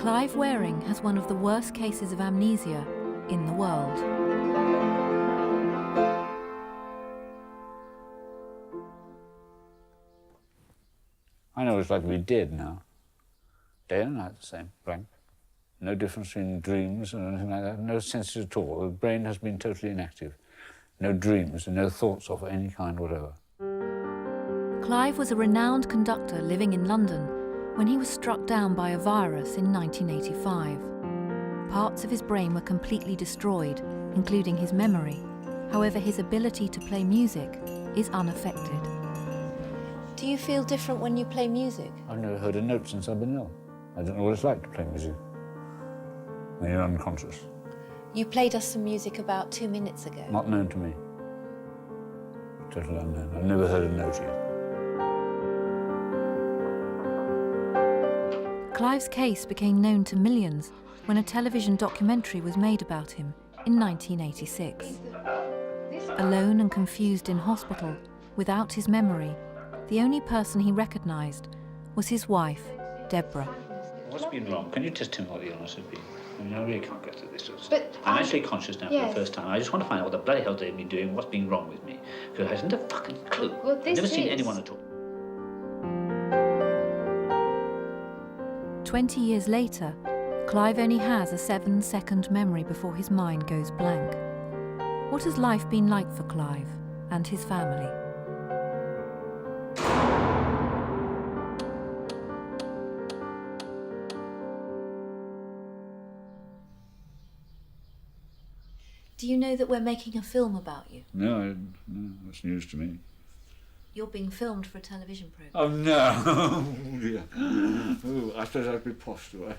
Clive Wearing has one of the worst cases of amnesia in the world. I know it's like to be dead now. Day and night the same, blank. No difference between dreams and anything like that. No senses at all. The brain has been totally inactive. No dreams and no thoughts of any kind whatever. Clive was a renowned conductor living in London when he was struck down by a virus in 1985. Parts of his brain were completely destroyed, including his memory. However, his ability to play music is unaffected. Do you feel different when you play music? I've never heard a note since I've been ill. I don't know what it's like to play music when you're unconscious. You played us some music about 2 minutes ago. Not known to me. Totally unknown. I've never heard a note yet. Clive's case became known to millions when a television documentary was made about him in 1986. Alone and confused in hospital, without his memory, the only person he recognised was his wife, Deborah. What's been wrong? Can you just tell me what the illness has been? I mean, I really can't get to this. But I'm actually conscious now for yes. the first time. I just want to find out what the bloody hell they've been doing, what's been wrong with me. Because I haven't a fucking clue. Well, I've never seen is- anyone at all. 20 years later, Clive only has a 7-second memory before his mind goes blank. What has life been like for Clive and his family? do you know that we're making a film about you? No, that's news to me. You're being filmed for a television programme. Oh, no. Oh, dear. Oh, I suppose I'd be posh, do I?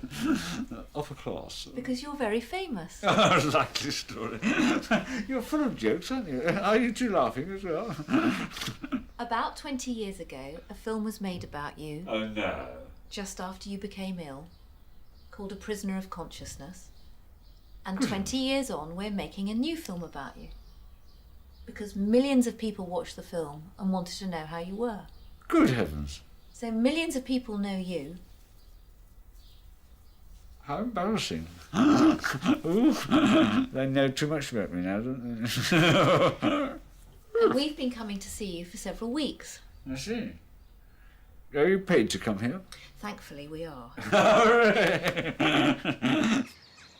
Upper class. Because you're very famous. Oh, likely story. You're full of jokes, aren't you? Are you two laughing as well? About 20 years ago, a film was made about you Oh, no. just after you became ill, called A Prisoner of Consciousness. And 20 years on, we're making a new film about you. Because millions of people watched the film and wanted to know how you were. Good heavens. So millions of people know you. How embarrassing. Ooh, they know too much about me now, don't they? And we've been coming to see you for several weeks. I see. Are you paid to come here? Thankfully, we are. Hooray!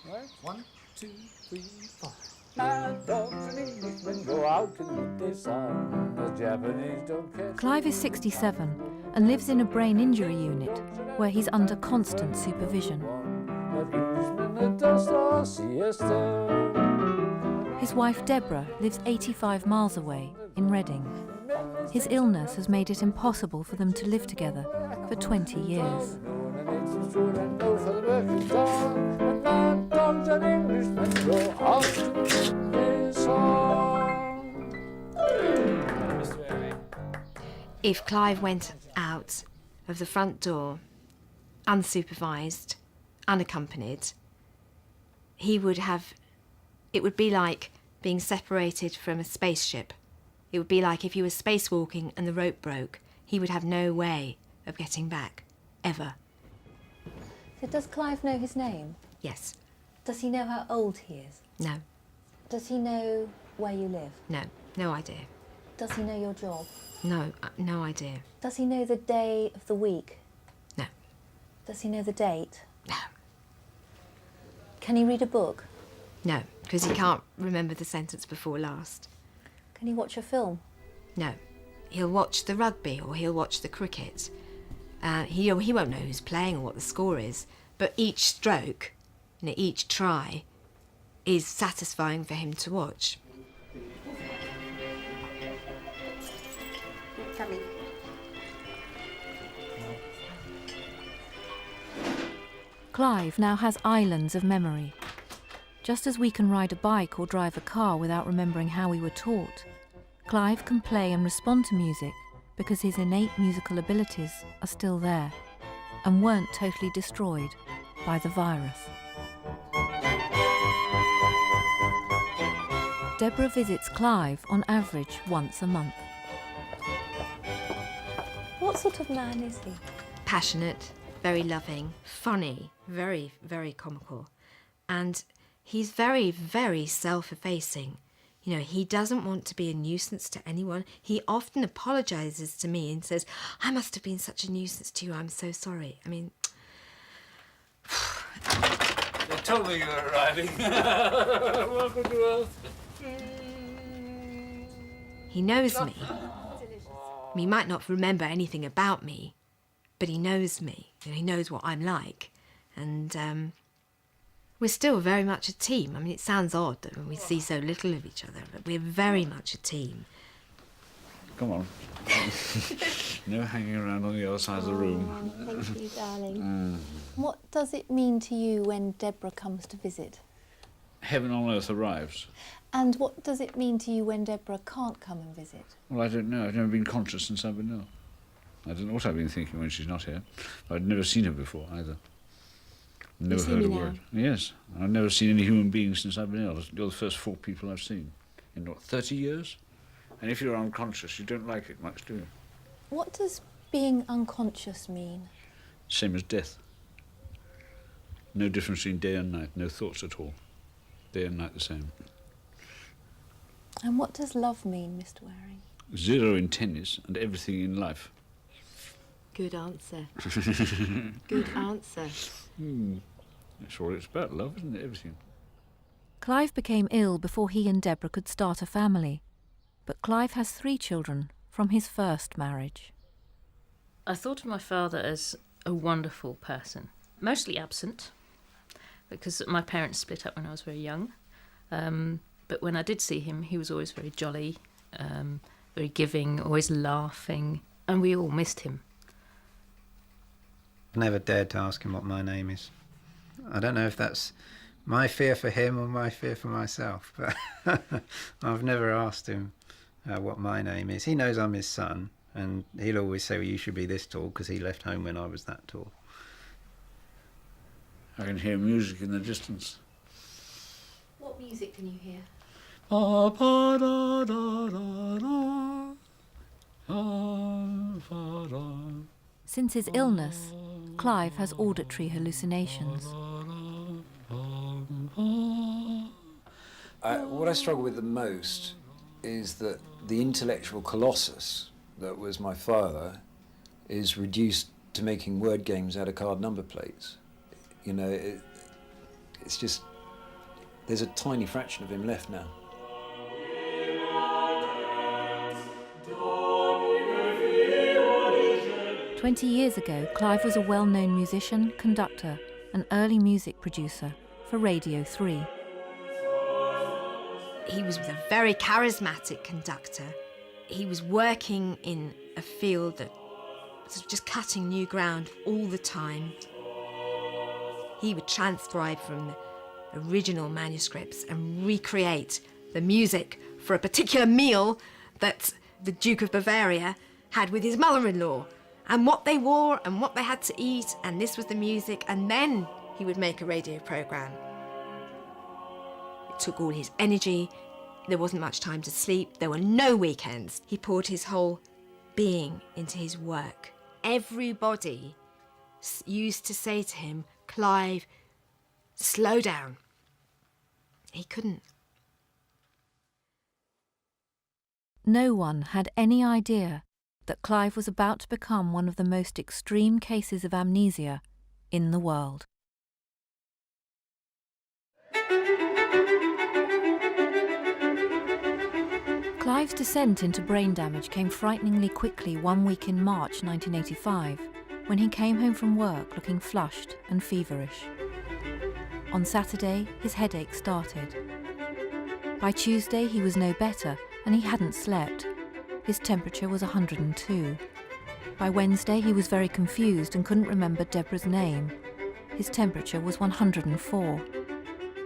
Right, 1, 2, 3, 4. Mad dogs and Englishmen go out to meet their son. The Japanese don't care. Clive is 67 and lives in a brain injury unit where he's under constant supervision. But Englishmen that does our siesta. His wife Deborah lives 85 miles away in Reading. His illness has made it impossible for them to live together for 20 years. If Clive went out of the front door, unsupervised, unaccompanied, it would be like being separated from a spaceship. It would be like if he was spacewalking and the rope broke, he would have no way of getting back, ever. So does Clive know his name? Yes. Does he know how old he is? No. Does he know where you live? No. No idea. Does he know your job? No. No idea. Does he know the day of the week? No. Does he know the date? No. Can he read a book? No, because he can't remember the sentence before last. Can he watch a film? No. He'll watch the rugby or he'll watch the cricket. He won't know who's playing or what the score is, but each stroke, each try, is satisfying for him to watch. Clive now has islands of memory. Just as we can ride a bike or drive a car without remembering how we were taught, Clive can play and respond to music because his innate musical abilities are still there and weren't totally destroyed by the virus. Deborah visits Clive on average once a month. What sort of man is he? Passionate, very loving, funny, very, very comical. And he's very, very self-effacing. You know, he doesn't want to be a nuisance to anyone. He often apologises to me and says, I must have been such a nuisance to you, I'm so sorry. I mean... They told me you were arriving. Welcome to Earth. He knows me. He might not remember anything about me, but he knows me. You know, he knows what I'm like. And we're still very much a team. I mean, it sounds odd that we see so little of each other, but we're very much a team. Come on. No hanging around on the other side of the room. Thank you, darling. What does it mean to you when Deborah comes to visit? Heaven on earth arrives. And what does it mean to you when Deborah can't come and visit? Well, I don't know. I've never been conscious since I've been ill. I don't know what I've been thinking when she's not here. I'd never seen her before, either. Never heard a word. Yes. I've never seen any human being since I've been ill. You're the first 4 people I've seen. In, what, 30 years? And if you're unconscious, you don't like it much, do you? What does being unconscious mean? Same as death. No difference between day and night. No thoughts at all. Day and night the same. And what does love mean, Mr. Waring? 0 in tennis and everything in life. Good answer. Good answer. That's all it's about, love, isn't it? Everything. Clive became ill before he and Deborah could start a family. But Clive has 3 children from his first marriage. I thought of my father as a wonderful person, mostly absent, because my parents split up when I was very young. But when I did see him, he was always very jolly, very giving, always laughing, and we all missed him. I've never dared to ask him what my name is. I don't know if that's my fear for him or my fear for myself, but I've never asked him what my name is. He knows I'm his son, and he'll always say, well, you should be this tall, because he left home when I was that tall. I can hear music in the distance. What music can you hear? Pa, pa, da, da, da, da. Pa, pa, da. Since his illness, Clive has auditory hallucinations. What I struggle with the most is that the intellectual colossus that was my father is reduced to making word games out of card number plates. You know, it's just, there's a tiny fraction of him left now. "20 years ago, Clive was a well-known musician, conductor, and early music producer for Radio 3. He was a very charismatic conductor. He was working in a field that was just cutting new ground all the time. He would transcribe from the original manuscripts and recreate the music for a particular meal that the Duke of Bavaria had with his mother-in-law, and what they wore and what they had to eat, and this was the music, and then he would make a radio programme. It took all his energy. There wasn't much time to sleep. There were no weekends. He poured his whole being into his work. Everybody used to say to him, Clive, slow down. He couldn't. No one had any idea that Clive was about to become one of the most extreme cases of amnesia in the world. Clive's descent into brain damage came frighteningly quickly 1 week in March 1985, when he came home from work looking flushed and feverish. On Saturday, his headache started. By Tuesday, he was no better, and he hadn't slept. His temperature was 102. By Wednesday, he was very confused and couldn't remember Deborah's name. His temperature was 104.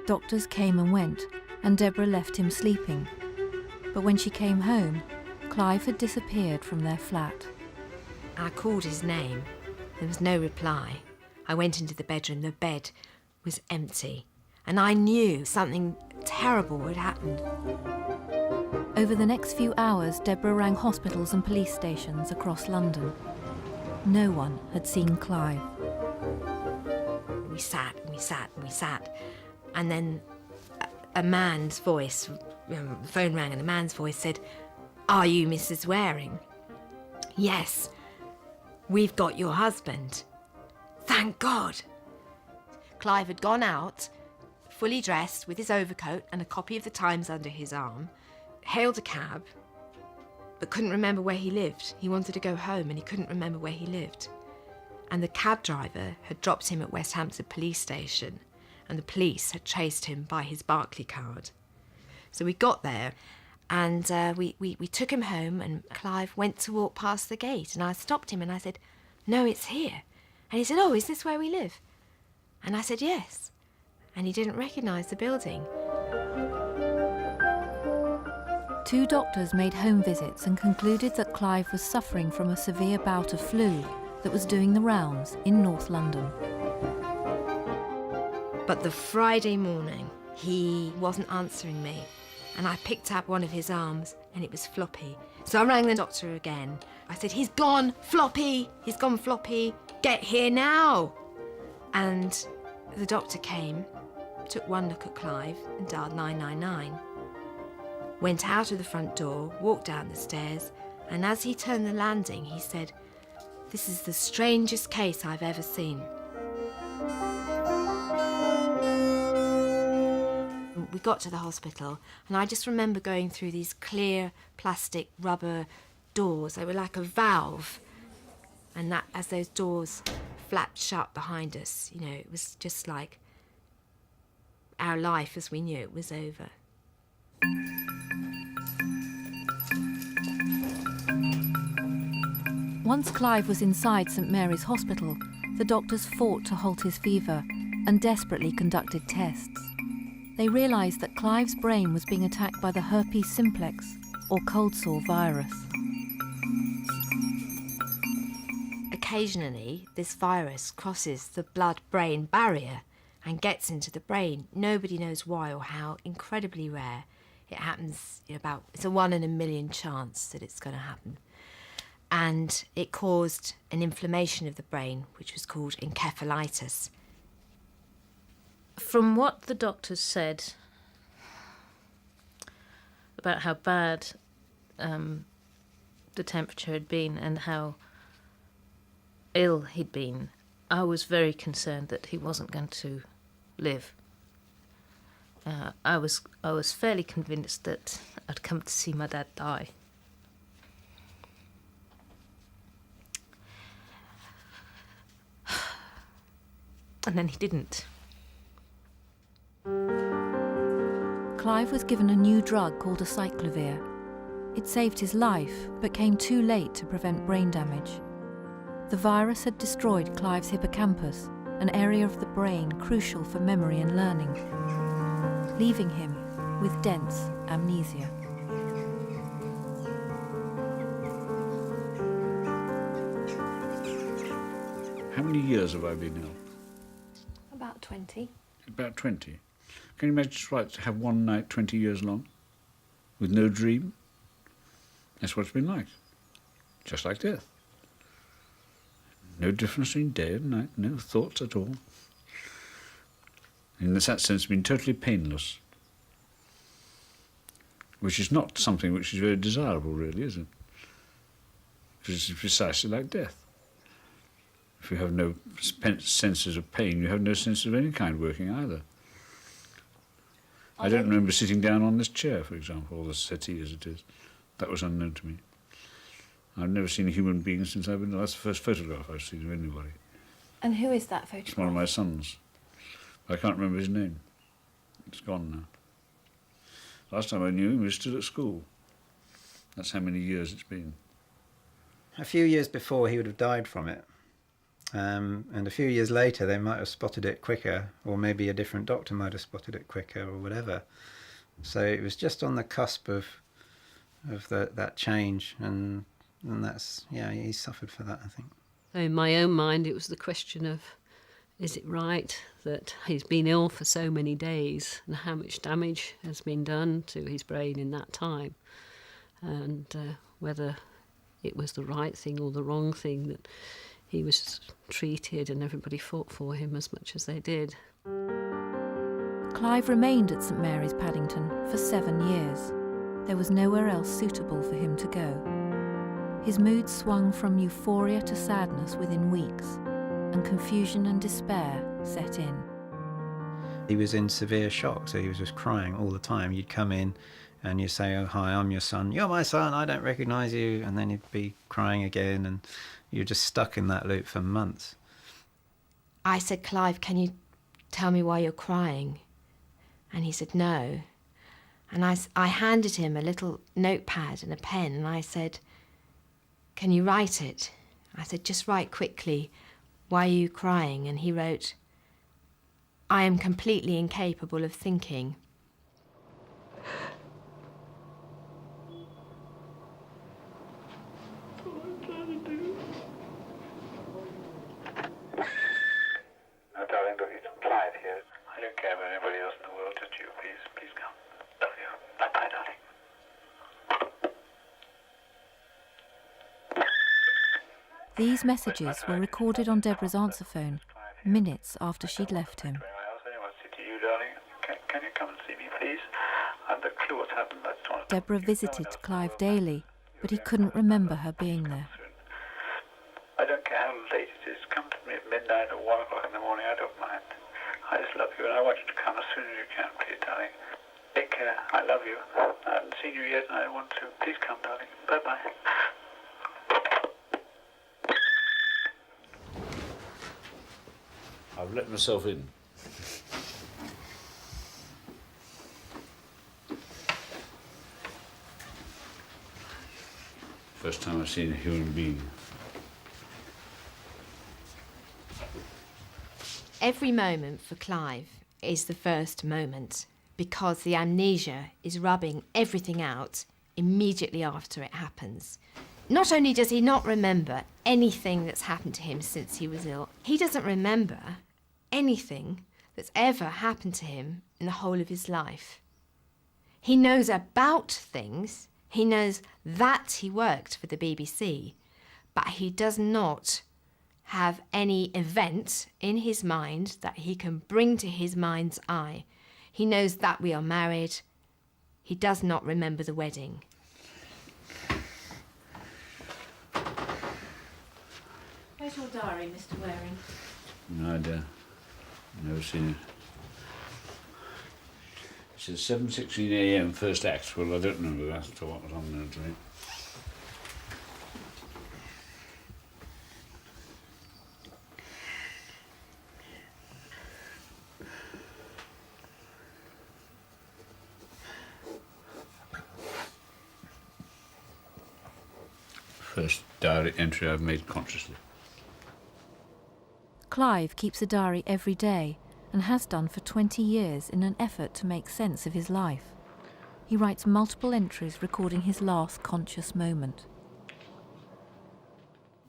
Doctors came and went, and Deborah left him sleeping. But when she came home, Clive had disappeared from their flat. I called his name. There was no reply. I went into the bedroom. The bed was empty, and I knew something terrible had happened. Over the next few hours, Deborah rang hospitals and police stations across London. No one had seen Clive. we sat and we sat and we sat. And then a man's voice, the phone rang and a man's voice said, "Are you Mrs. Waring?" "Yes, we've got your husband." Thank God. Clive had gone out, fully dressed, with his overcoat and a copy of the Times under his arm, hailed a cab, but couldn't remember where he lived. He wanted to go home and he couldn't remember where he lived. And the cab driver had dropped him at West Hampstead police station, and the police had traced him by his Barclay card. So we got there, and we took him home, and Clive went to walk past the gate, and I stopped him and I said, "No, it's here." And he said, "Oh, is this where we live?" And I said, "Yes." And he didn't recognise the building. 2 doctors made home visits and concluded that Clive was suffering from a severe bout of flu that was doing the rounds in North London. But the Friday morning, he wasn't answering me, and I picked up one of his arms, and it was Floppy. So I rang the doctor again. I said, "He's gone, Floppy! He's gone, Floppy! Get here now!" And the doctor came, took one look at Clive, and dialed 999. Went out of the front door, walked down the stairs, and as he turned the landing, he said, "This is the strangest case I've ever seen." We got to the hospital, and I just remember going through these clear plastic rubber doors. They were like a valve, and that as those doors flapped shut behind us, you know, it was just like our life as we knew it was over. Once Clive was inside St Mary's Hospital, the doctors fought to halt his fever and desperately conducted tests. They realised that Clive's brain was being attacked by the herpes simplex, or cold sore virus. Occasionally, this virus crosses the blood-brain barrier and gets into the brain. Nobody knows why or how, incredibly rare. It happens it's a 1 in a million chance that it's going to happen. And it caused an inflammation of the brain, which was called encephalitis. From what the doctors said about how bad the temperature had been and how ill he'd been, I was very concerned that he wasn't going to live. I was fairly convinced that I'd come to see my dad die. And then he didn't. Clive was given a new drug called acyclovir. It saved his life, but came too late to prevent brain damage. The virus had destroyed Clive's hippocampus, an area of the brain crucial for memory and learning, leaving him with dense amnesia. How many years have I been ill? About 20. About 20. Can you imagine what it's like to have one night 20 years long? With no dream? That's what it's been like. Just like death. No difference between day and night, no thoughts at all. In that sense, it's been totally painless. Which is not something which is very desirable, really, is it? Because it's precisely like death. If you have no senses of pain, you have no sense of any kind working either. I don't remember sitting down on this chair, for example, or the settee as it is. That was unknown to me. I've never seen a human being since I've been... That's the first photograph I've seen of anybody. And who is that photograph? It's one of my sons. But I can't remember his name. It's gone now. Last time I knew him, he was still at school. That's how many years it's been. A few years before, he would have died from it. And a few years later, they might have spotted it quicker, or maybe a different doctor might have spotted it quicker, or whatever. So it was just on the cusp of that change, and that's, yeah, he suffered for that, I think. In my own mind, it was the question of, is it right that he's been ill for so many days, and how much damage has been done to his brain in that time, and whether it was the right thing or the wrong thing that he was treated and everybody fought for him as much as they did. Clive remained at St Mary's Paddington for 7 years. There was nowhere else suitable for him to go. His mood swung from euphoria to sadness within weeks, and confusion and despair set in. He was in severe shock, so he was just crying all the time. You'd come in and you'd say, "Oh, hi, I'm your son." "You're my son, I don't recognise you." And then he'd be crying again, and you're just stuck in that loop for months. I said, "Clive, can you tell me why you're crying?" And he said, "No." And I handed him a little notepad and a pen, and I said, "Can you write it?" I said, "Just write quickly, why are you crying?" And he wrote, "I am completely incapable of thinking." No, darling, look, it's Clive here. I don't care about anybody else in the world, just you, please. Please come. Love you. Bye-bye, darling. These messages were recorded on Deborah's answer phone minutes after she'd left him. I want to say to you, darling, can you come and see me, please? The clue what's happened. I just want to Deborah visited Clive daily, but he couldn't remember her being there. I don't care how late it is. Come to me at midnight or 1 o'clock in the morning. I don't mind. I just love you, and I want you to come as soon as you can, please, darling. Take care. I love you. I haven't seen you yet, and I want to. Please come, darling. Bye-bye. I've let myself in. First time I've seen a human being. Every moment for Clive is the first moment, because the amnesia is rubbing everything out immediately after it happens. Not only does he not remember anything that's happened to him since he was ill, he doesn't remember anything that's ever happened to him in the whole of his life. He knows about things, he knows that he worked for the BBC, but he does not have any event in his mind that he can bring to his mind's eye. He knows that we are married. He does not remember the wedding. Where's your diary, Mr. Waring? No idea. Never seen it. It says 7:16 a.m. first act. Well, I don't remember that at all. What was on there today? First diary entry I've made consciously. Clive keeps a diary every day and has done for 20 years in an effort to make sense of his life. He writes multiple entries recording his last conscious moment.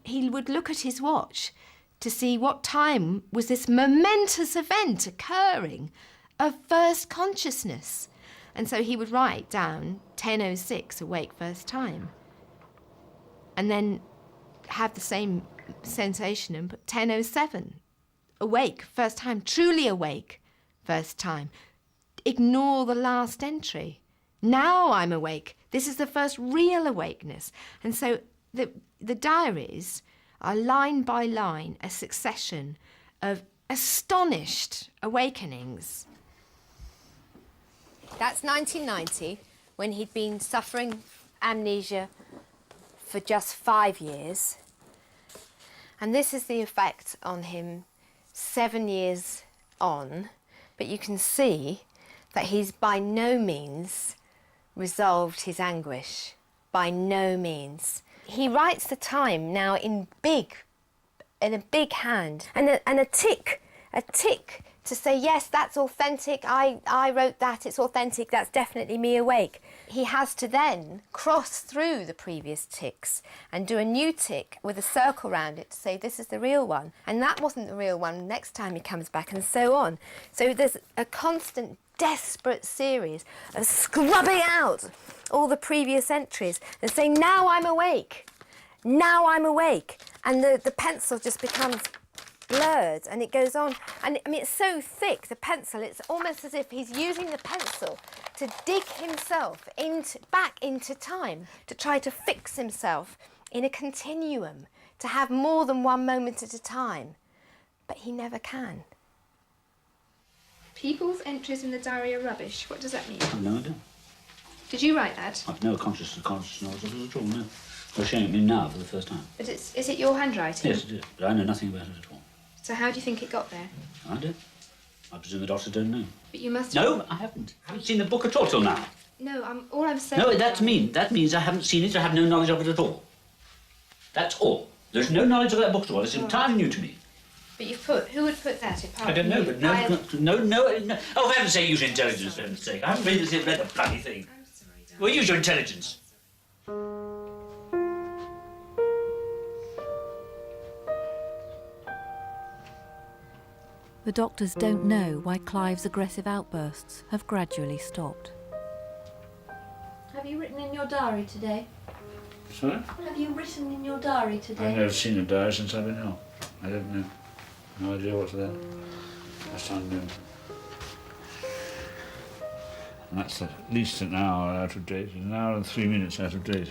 He would look at his watch to see what time was this momentous event occurring of first consciousness. And so he would write down 10:06 awake first time. And then have the same sensation and put 10:07 awake first time, truly awake first time. Ignore the last entry. Now I'm awake. This is the first real awakeness. And so the diaries are line by line a succession of astonished awakenings. That's 1990, when he'd been suffering amnesia for just 5 years. And this is the effect on him 7 years on. But you can see that he's by no means resolved his anguish. By no means. He writes the time now in a big hand, and a tick to say, yes, that's authentic, I wrote that, it's authentic, that's definitely me awake. He has to then cross through the previous ticks and do a new tick with a circle round it to say this is the real one, and that wasn't the real one next time he comes back, and so on. So there's a constant desperate series of scrubbing out all the previous entries and saying, now I'm awake. now I'm awake. And the pencil just becomes blurred and it goes on. And I mean, it's so thick, the pencil, it's almost as if he's using the pencil to dig himself back into time, to try to fix himself in a continuum, to have more than one moment at a time. But he never can. People's entries in the diary are rubbish. What does that mean? I've no idea. Did you write that? I've no conscious knowledge of it at all, no. You're showing it me now for the first time. But is it your handwriting? Yes, it is, but I know nothing about it at all. So how do you think it got there? I do. I presume the doctor don't know. But you must... No, I haven't. I haven't seen the book at all till now. No, all I'm saying... No, that means I haven't seen it, I have no knowledge of it at all. That's all. There's no knowledge of that book at all. It's entirely new to me. But you've put... Who would put that apart? I don't know, but no. Oh, for heaven's sake, use your intelligence, for heaven's sake. I haven't read the bloody thing. I'm sorry, darling. Well, use your intelligence. The doctors don't know why Clive's aggressive outbursts have gradually stopped. Have you written in your diary today? Sorry? Have you written in your diary today? I've never seen a diary since I've been ill. I don't know. No idea what's there. That's unknown. And that's at least an hour out of date, an hour and 3 minutes out of date.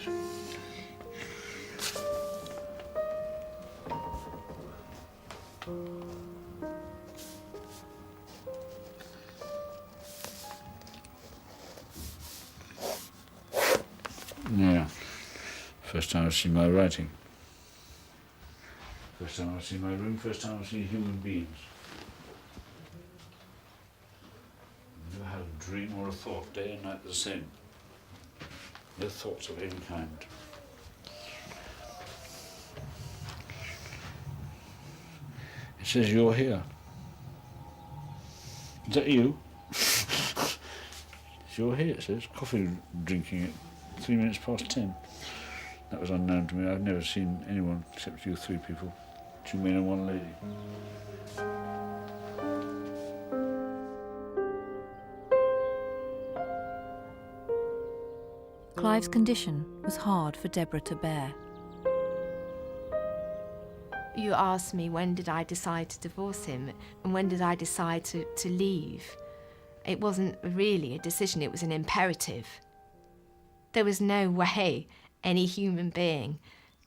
Yeah. First time I've seen my writing. First time I've seen my room, first time I've seen human beings. I've never had a dream or a thought, day and night the same. No thoughts of any kind. It says you're here. Is that you? You're here, it says. Coffee drinking at 3 minutes past 10. That was unknown to me. I've never seen anyone except you three people. 2 men and 1 lady. Clive's condition was hard for Deborah to bear. You asked me when did I decide to divorce him and when did I decide to leave. It wasn't really a decision, it was an imperative. There was no way any human being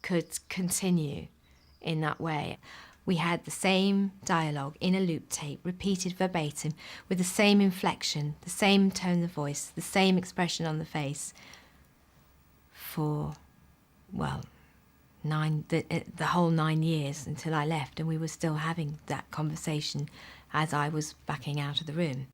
could continue in that way. We had the same dialogue in a loop tape, repeated verbatim, with the same inflection, the same tone of voice, the same expression on the face for, well, the whole 9 years until I left, and we were still having that conversation as I was backing out of the room.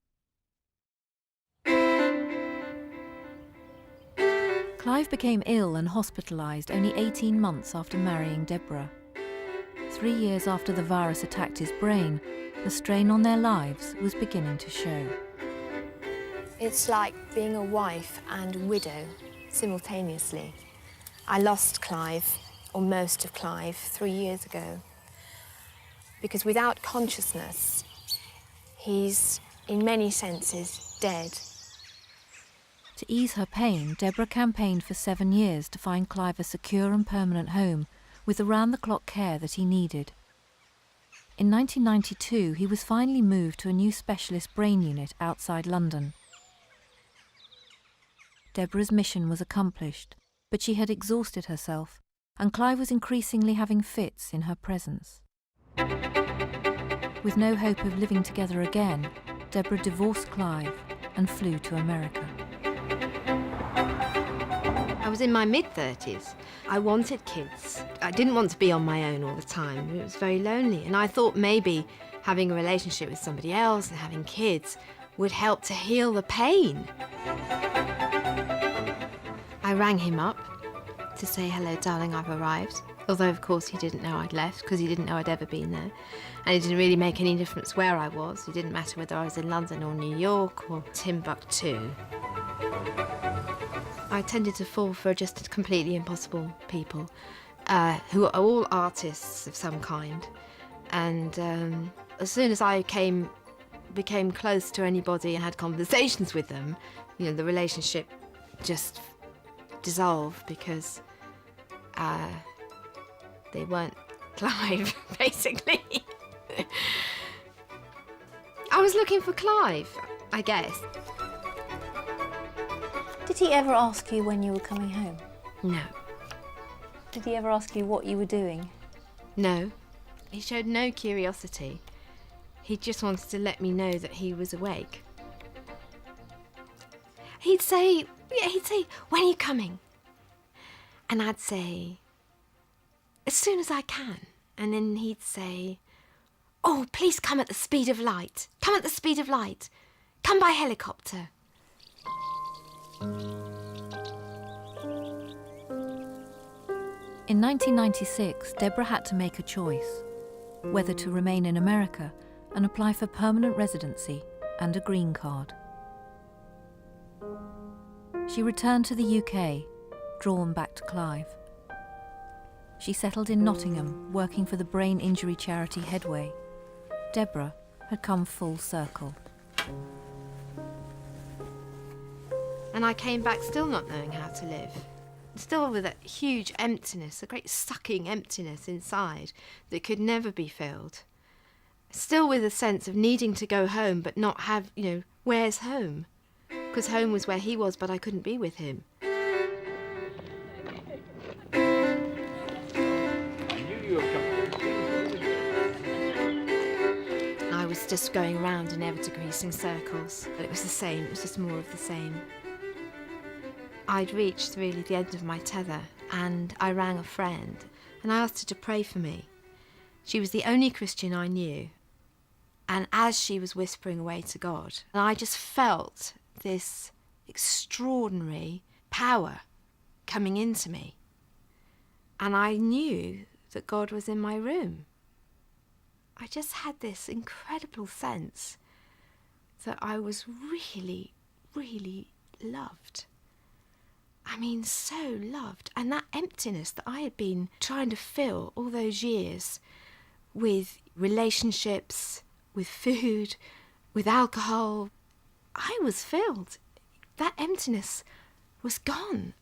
Clive became ill and hospitalised only 18 months after marrying Deborah. 3 years after the virus attacked his brain, the strain on their lives was beginning to show. It's like being a wife and widow simultaneously. I lost Clive, or most of Clive, 3 years ago. Because without consciousness, he's, in many senses, dead. To ease her pain, Deborah campaigned for 7 years to find Clive a secure and permanent home with around-the-clock care that he needed. In 1992, he was finally moved to a new specialist brain unit outside London. Deborah's mission was accomplished, but she had exhausted herself, and Clive was increasingly having fits in her presence. With no hope of living together again, Deborah divorced Clive and flew to America. I was in my mid-30s. I wanted kids. I didn't want to be on my own all the time. It was very lonely. And I thought maybe having a relationship with somebody else and having kids would help to heal the pain. I rang him up to say, hello, darling, I've arrived. Although, of course, he didn't know I'd left because he didn't know I'd ever been there. And it didn't really make any difference where I was. It didn't matter whether I was in London or New York or Timbuktu. I tended to fall for just completely impossible people who are all artists of some kind. And as soon as I became close to anybody and had conversations with them, you know, the relationship just dissolved because They weren't Clive, basically. I was looking for Clive, I guess. Did he ever ask you when you were coming home? No. Did he ever ask you what you were doing? No. He showed no curiosity. He just wanted to let me know that he was awake. He'd say, when are you coming? And I'd say, as soon as I can. And then he'd say, oh, please come at the speed of light. Come at the speed of light. Come by helicopter. In 1996, Deborah had to make a choice, whether to remain in America and apply for permanent residency and a green card. She returned to the UK, drawn back to Clive. She settled in Nottingham, working for the brain injury charity Headway. Deborah had come full circle. And I came back still not knowing how to live. Still with a huge emptiness, a great sucking emptiness inside that could never be filled. Still with a sense of needing to go home but not have, where's home? Because home was where he was, but I couldn't be with him. I was just going around in ever-decreasing circles. But it was the same, it was just more of the same. I'd reached really the end of my tether, and I rang a friend and I asked her to pray for me. She was the only Christian I knew, and as she was whispering away to God, I just felt this extraordinary power coming into me, and I knew that God was in my room. I just had this incredible sense that I was really, really loved. I mean, so loved. And that emptiness that I had been trying to fill all those years with relationships, with food, with alcohol, I was filled. That emptiness was gone.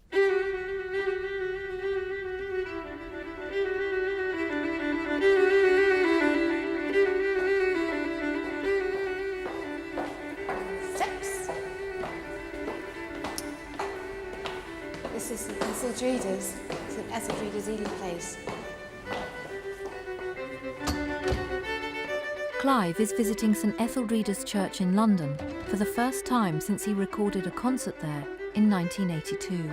This is St Etheldreda's. St Etheldreda's Ely Place. Clive is visiting St Etheldreda's Church in London for the first time since he recorded a concert there in 1982.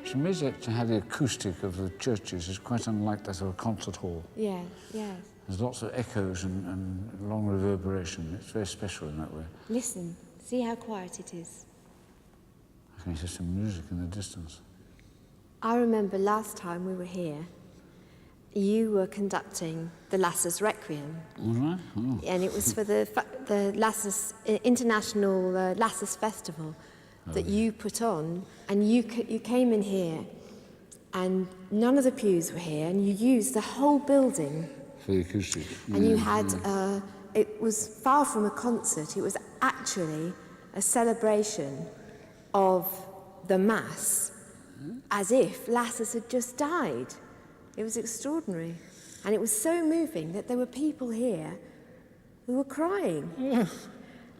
It's amazing to have the acoustic of the churches is quite unlike that of a concert hall. Yeah, yes. There's lots of echoes and long reverberation. It's very special in that way. Listen, see how quiet it is. I can hear some music in the distance. I remember last time we were here, you were conducting the Lassus Requiem. Was I? Oh. And it was for the Lassus International Lassus Festival that you put on, and you came in here, and none of the pews were here, and you used the whole building. For the acoustic. And you had, it was far from a concert, it was actually a celebration of the Mass, as if Lassus had just died. It was extraordinary. And it was so moving that there were people here who were crying.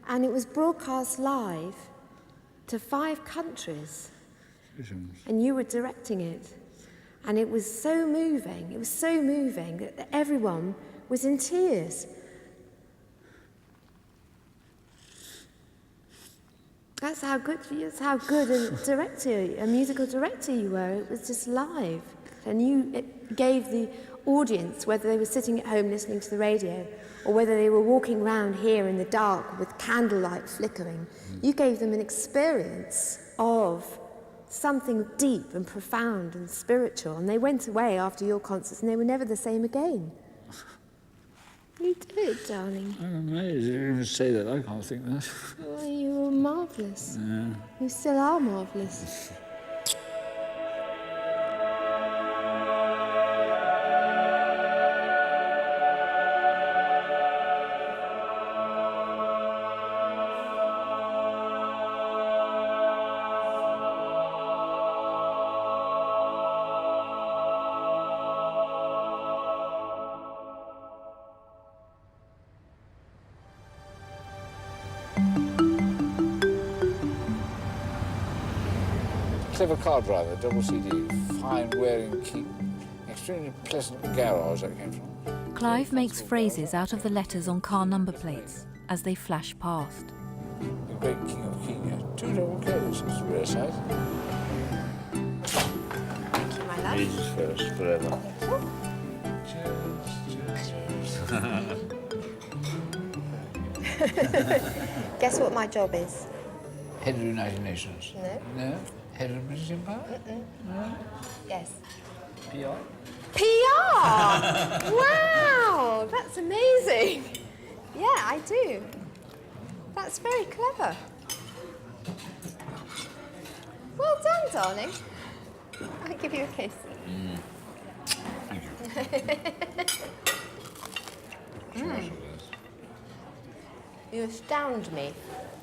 And it was broadcast live to 5 countries. And you were directing it. And it was so moving that everyone was in tears. That's how good a musical director you were. It was just live. And it gave the audience, whether they were sitting at home listening to the radio or whether they were walking around here in the dark with candlelight flickering, you gave them an experience of something deep and profound and spiritual. And they went away after your concerts and they were never the same again. You did, darling. I'm amazed you even say that. I can't think that. Oh, you were marvellous. Yeah. You still are marvellous. clever car driver, double CD, fine wearing keep, extremely pleasant garage that came from. Clive makes phrases out of the letters on car number plates as they flash past. The great king of Kenya. 2 double Ks, it's a rare sight. Thank you, my love. Ages first, forever. Guess what my job is? Head of the United Nations. No. No? Head of the British Empire? No? Yes. PR? PR! Wow, that's amazing. Yeah, I do. That's very clever. Well done, darling. I'll give you a kiss. Thank you. You astound me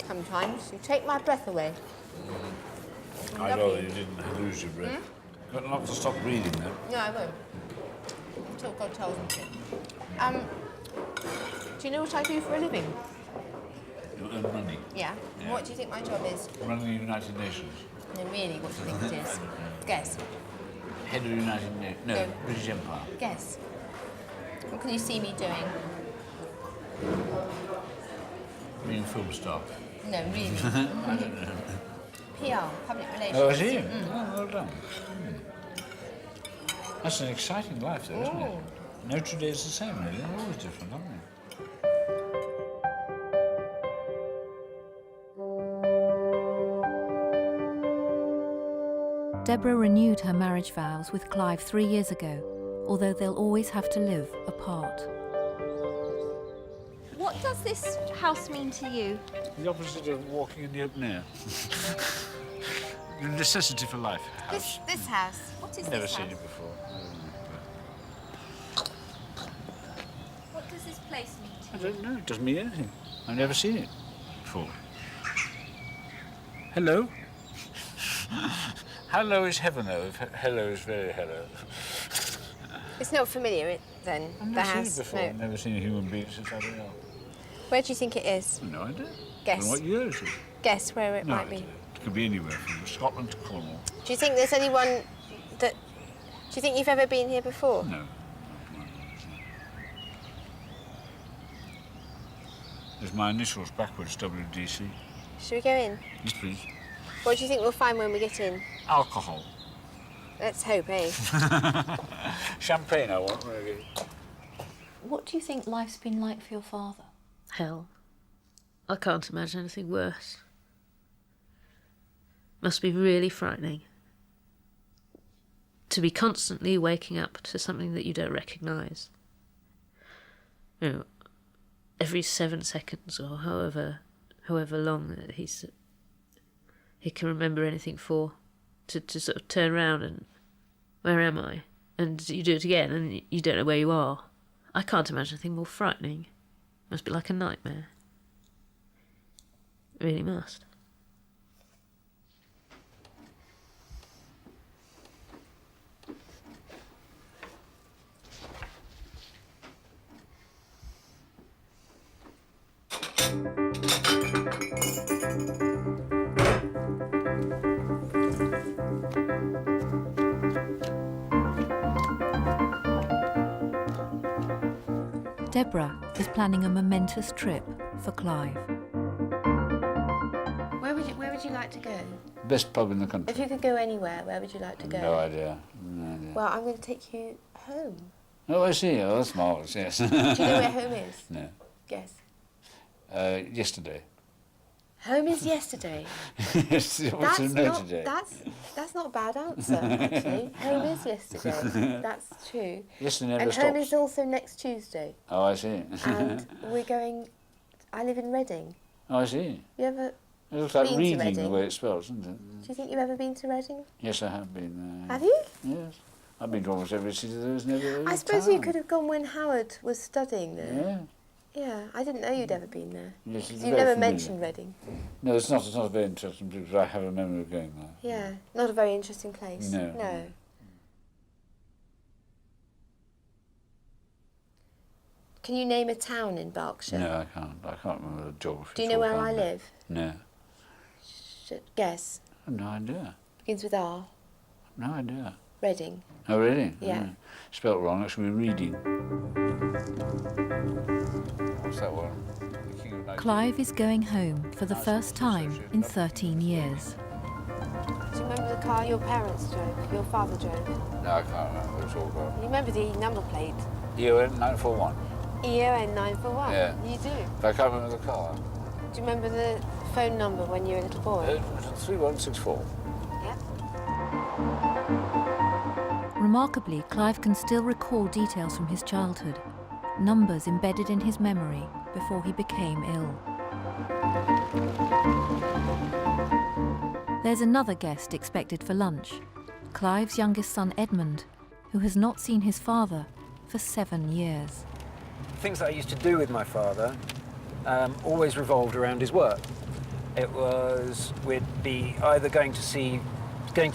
sometimes. You take my breath away. I know you didn't lose your breath. Got not to stop reading though. No, I won't. Until God tells me to. Do you know what I do for a living? You earn money. Yeah. Yeah. What do you think my job is? Running the United Nations. No, really, what do you think it is? Guess. Head of the United Nations. No, No. British Empire. Guess. What can you see me doing? Being a film star. No, really. I don't know. PR, public relations. Oh, is he? Oh, well done. That's an exciting life though, isn't it? No 2 days the same, really. They're always different, aren't they? Deborah renewed her marriage vows with Clive 3 years ago, although they'll always have to live apart. What does this house mean to you? The opposite of walking in the open air. The necessity for life. House. This house. What is Never this seen house? it before. What does this place mean to I you? don't know. It doesn't mean anything. I've never seen it before. Hello? Hello is heaven, though. If hello is very hello. It's not familiar, then, I've the never seen house. it before. No. I've never seen a human being since I've been ill. Where do you think it is? No idea. Guess. And what year is it? Guess where it No might idea. be. It could be anywhere from Scotland to Cornwall. Do you think there's anyone that... Do you think you've ever been here before? No. There's my initials backwards, WDC. Should we go in? Yes, please. What do you think we'll find when we get in? Alcohol. Let's hope, eh? Champagne, I want, really. What do you think life's been like for your father? Hell. I can't imagine anything worse. Must be really frightening. To be constantly waking up to something that you don't recognise. You know, every 7 seconds or however long that he can remember anything for, to sort of turn around and, where am I? And you do it again and you don't know where you are. I can't imagine anything more frightening. Must be like a nightmare. It really must. Deborah is planning a momentous trip for Clive. Where would you like to go? Best pub in the country. If you could go anywhere, where would you like to go? No idea. No idea. Well, I'm going to take you home. Oh, I see. Oh, that's marvellous, yes. Do you know where home is? No. Guess. Yesterday. Home is yesterday. Yes, what's the note today? That's not a bad answer, actually. Home is yesterday. That's true. Yesterday never And stops. home is also next Tuesday. Oh, I see. And we're going... I live in Reading. Oh, I see. You ever... It looks like been to reading the Reading? way it spells, doesn't it? Do you think you've ever been to Reading? Yes, I have been. Have you? Yes. I've been to almost every city there is never. I suppose you could have gone when Howard was studying there. Yeah. Yeah, I didn't know you'd ever been there. Yes, it's You very never familiar. mentioned Reading. No, it's not. It's not a very interesting place, but I have a memory of going there. Yeah, not a very interesting place. No. No. Can you name a town in Berkshire? No, I can't. I can't remember the geography. Do you know where I offhand. live? No. Guess. I have no idea. Begins with R. No idea. Reading. Oh, really? Yeah. Spelt wrong, that should be reading. What's that one? The King of Nigeria. Clive is going home for the first time in 13 years. Do you remember the car your parents drove, your father drove? No, I can't remember what it's all about. You remember the number plate? EON 941. EON 941? Yeah. You do? But I can't remember the car. Do you remember the phone number when you were a little boy? 3164. Yeah. Remarkably, Clive can still recall details from his childhood, numbers embedded in his memory before he became ill. There's another guest expected for lunch, Clive's youngest son Edmund, who has not seen his father for 7 years. Things that I used to do with my father always revolved around his work. It was, we'd be either going to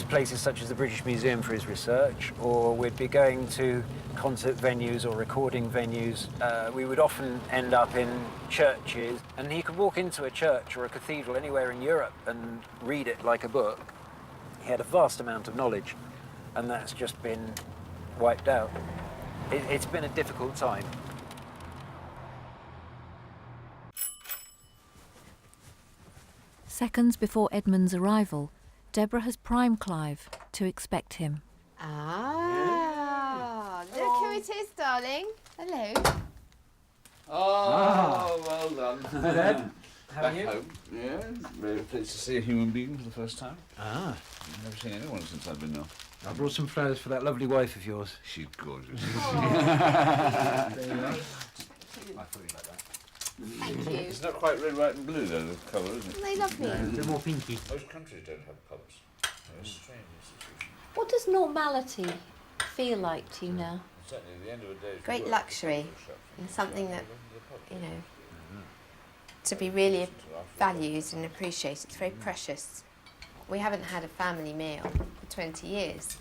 places such as the British Museum for his research, or we'd be going to concert venues or recording venues. We would often end up in churches, and he could walk into a church or a cathedral anywhere in Europe and read it like a book. He had a vast amount of knowledge, and that's just been wiped out. It's been a difficult time. Seconds before Edmund's arrival, Deborah has primed Clive to expect him. Ah, look who it is, darling. Hello. Oh, well done. Hi, Dad. How are Back you? home. Yeah, very pleased to see a human being for the first time. Ah, I've never seen anyone since I've been there. I brought some flowers for that lovely wife of yours. She's gorgeous. There you are. Thank you. It's not quite red, white and blue though, the colour, is it? They love me. They're more pinky. Most countries don't have colours. It's a strange institution. What does normality feel like to you now? Certainly at the end of a day... Great luxury and something that, you know, to be really valued and appreciated. It's very precious. We haven't had a family meal for 20 years.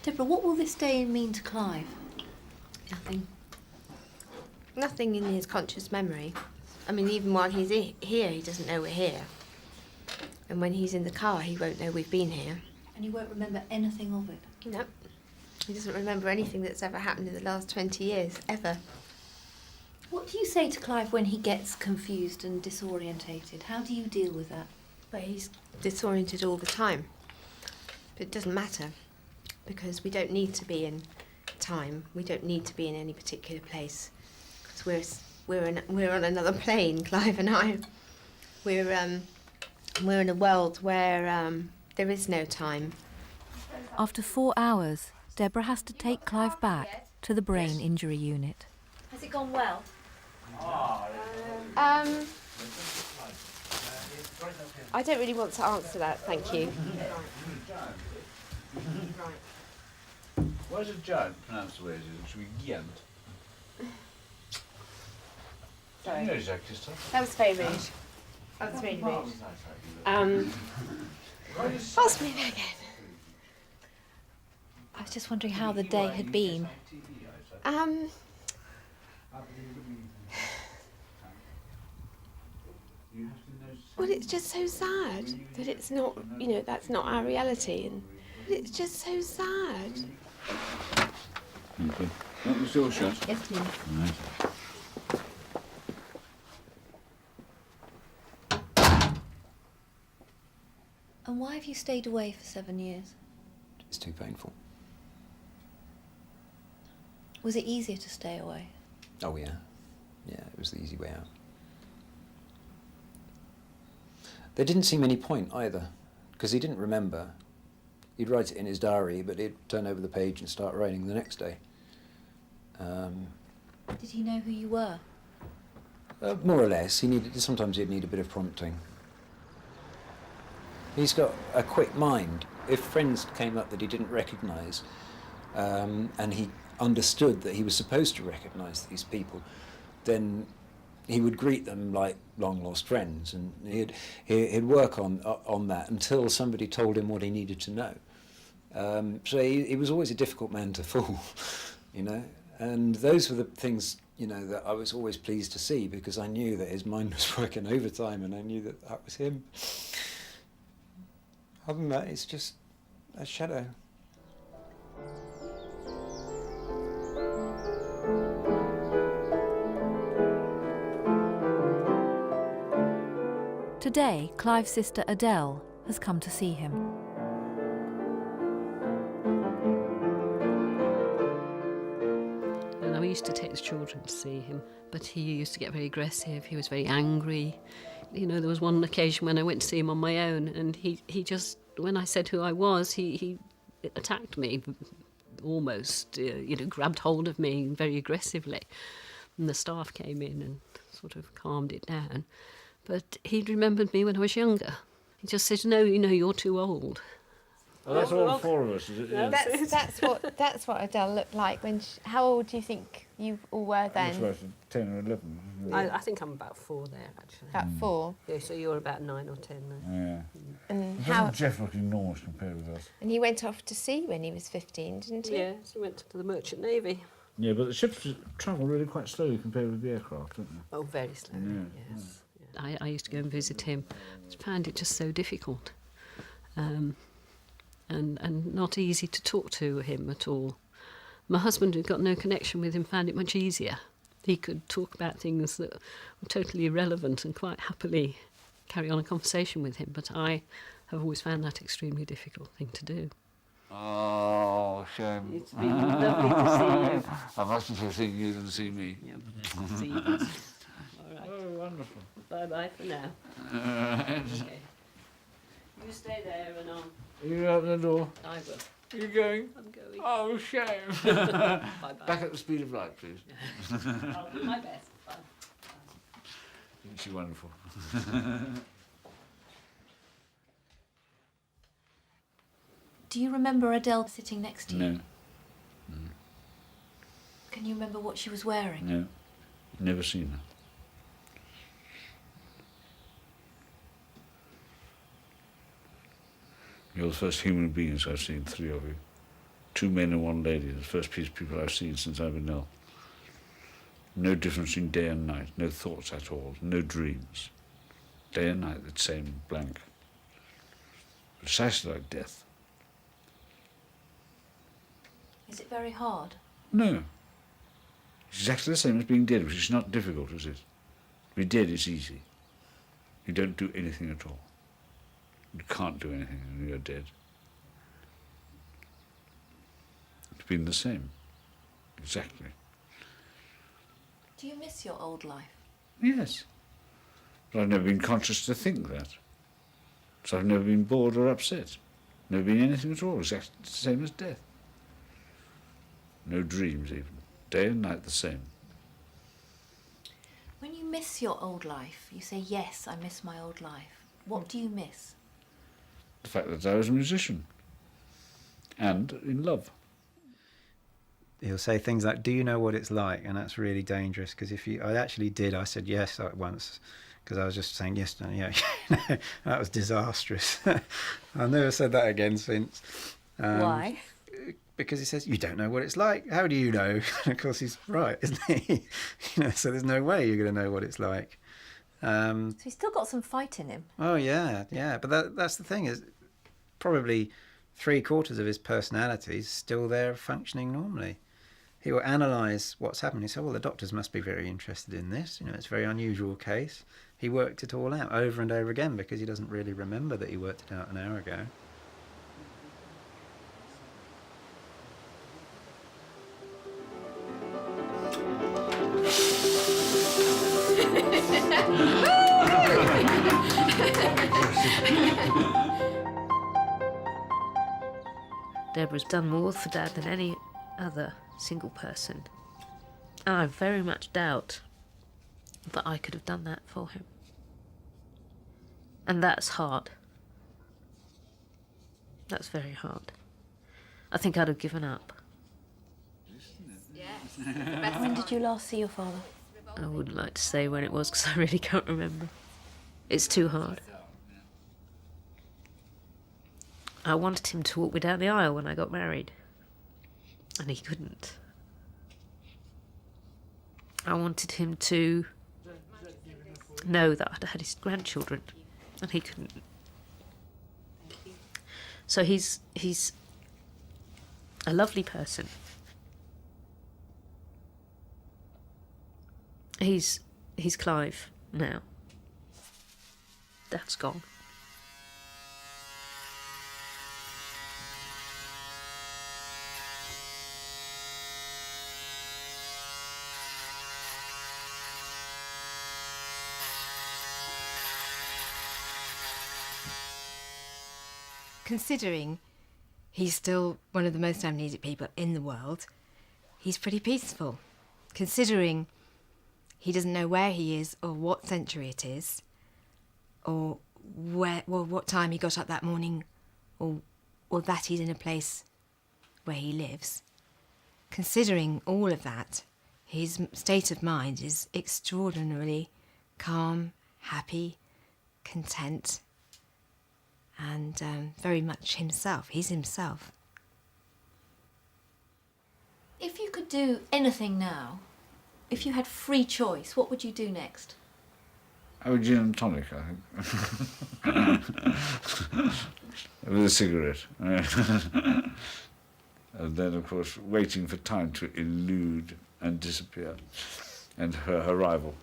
Deborah, what will this day mean to Clive? Nothing. Nothing in his conscious memory. I mean, even while he's here, he doesn't know we're here. And when he's in the car, he won't know we've been here. And you won't remember anything of it? Nope. He doesn't remember anything that's ever happened in the last 20 years, ever. What do you say to Clive when he gets confused and disorientated? How do you deal with that? Well, he's disoriented all the time. But it doesn't matter, because we don't need to be in time. We don't need to be in any particular place, because we're on another plane, Clive and I. We're in a world where there is no time. After 4 hours, Deborah has to take Clive back to the brain injury unit. Has it gone well? I don't really want to answer that, thank you. Why is a giant pronounced the way it is? It should be giant. Sorry. You know exactly stuff. That was very rude. That was really rude. Ask me again. I was just wondering how the day had been. Well, it's just so sad that it's not, you know, that's not our reality, and it's just so sad. Okay. Want the door shut? Yes, please. Right. And why have you stayed away for 7 years? It's too painful. Was it easier to stay away? Oh, yeah. Yeah, it was the easy way out. There didn't seem any point either, because he didn't remember. He'd write it in his diary, but he'd turn over the page and start writing the next day. Did he know who you were? More or less. Sometimes he'd need a bit of prompting. He's got a quick mind. If friends came up that he didn't recognise, and he understood that he was supposed to recognise these people, then he would greet them like long-lost friends, and he'd work on that until somebody told him what he needed to know. So he was always a difficult man to fool, you know. And those were the things, you know, that I was always pleased to see, because I knew that his mind was working overtime and I knew that that was him. Other than that, it's just a shadow. Today, Clive's sister Adele has come to see him. And I used to take the children to see him, but he used to get very aggressive. He was very angry. You know, there was one occasion when I went to see him on my own, and he just, when I said who I was, he attacked me, almost, you know, grabbed hold of me very aggressively. And the staff came in and sort of calmed it down. But he'd remembered me when I was younger. He just said, no, you know, you're too old. Oh, that's all 4 of us, is it? Yeah. That's what Adele looked like when. How old do you think you all were then? That's right, 10 or 11. I think I'm about 4 there, actually. About 4. Yeah, so you're about 9 or 10 now. Yeah. And Doesn't Jeff look enormous compared with us? And he went off to sea when he was 15, didn't he? Yeah, so he went to the Merchant Navy. Yeah, but the ships travel really quite slowly compared with the aircraft, don't they? Oh, very slowly, Yeah, yes. Yeah. I used to go and visit him. I found it just so difficult. And not easy to talk to him at all. My husband, who'd got no connection with him, found it much easier. He could talk about things that were totally irrelevant and quite happily carry on a conversation with him, but I have always found that extremely difficult thing to do. Oh, shame. It's been lovely to see you. I must prefer seeing you than see me. Yep. See you. All right. Oh, wonderful. Bye-bye for now. Okay. You stay there and I'll... You open the door? I will. You going? I'm going. Oh, shame. Bye-bye. Back at the speed of light, please. I'll do my best. Bye. Isn't she wonderful? Do you remember Adele sitting next to you? No. Can you remember what she was wearing? No. Never seen her. You're the first human beings I've seen, 3 of you. 2 men and 1 lady, the first piece of people I've seen since I've been ill. No difference in day and night, no thoughts at all, no dreams. Day and night, the same blank. Precisely like death. Is it very hard? No. It's exactly the same as being dead, which is not difficult, is it? To be dead is easy. You don't do anything at all. You can't do anything when you're dead. It's been the same. Exactly. Do you miss your old life? Yes. But I've never been conscious to think that. So I've never been bored or upset. Never been anything at all, exactly the same as death. No dreams even. Day and night the same. When you miss your old life, you say, yes, I miss my old life. What do you miss? The fact that I was a musician. And in love. He'll say things like, do you know what it's like? And that's really dangerous, because I actually did. I said yes once, because I was just saying yes, no, yeah. That was disastrous. I've never said that again since. Why? Because he says, you don't know what it's like. How do you know? Of course, he's right, isn't he? So there's no way you're going to know what it's like. So he's still got some fight in him. Oh, yeah. But that's the thing, is probably 3/4 of his personality is still there functioning normally. He will analyse what's happened. He said, well, the doctors must be very interested in this. It's a very unusual case. He worked it all out over and over again because he doesn't really remember that he worked it out an hour ago. Deborah's done more for Dad than any other single person. And I very much doubt that I could have done that for him. And that's hard. That's very hard. I think I'd have given up. When did you last see your father? I wouldn't like to say when it was because I really can't remember. It's too hard. I wanted him to walk me down the aisle when I got married. And he couldn't. I wanted him to know that I'd had his grandchildren, and he couldn't. So he's a lovely person. He's Clive now. Dad's gone. Considering he's still one of the most amnesic people in the world, he's pretty peaceful. Considering he doesn't know where he is or what century it is, or what time he got up that morning, or that he's in a place where he lives. Considering all of that, his state of mind is extraordinarily calm, happy, content, and very much himself. He's himself. If you could do anything now, if you had free choice, what would you do next? I would gin and tonic, I think. With a cigarette. And then, of course, waiting for time to elude and disappear, and her arrival.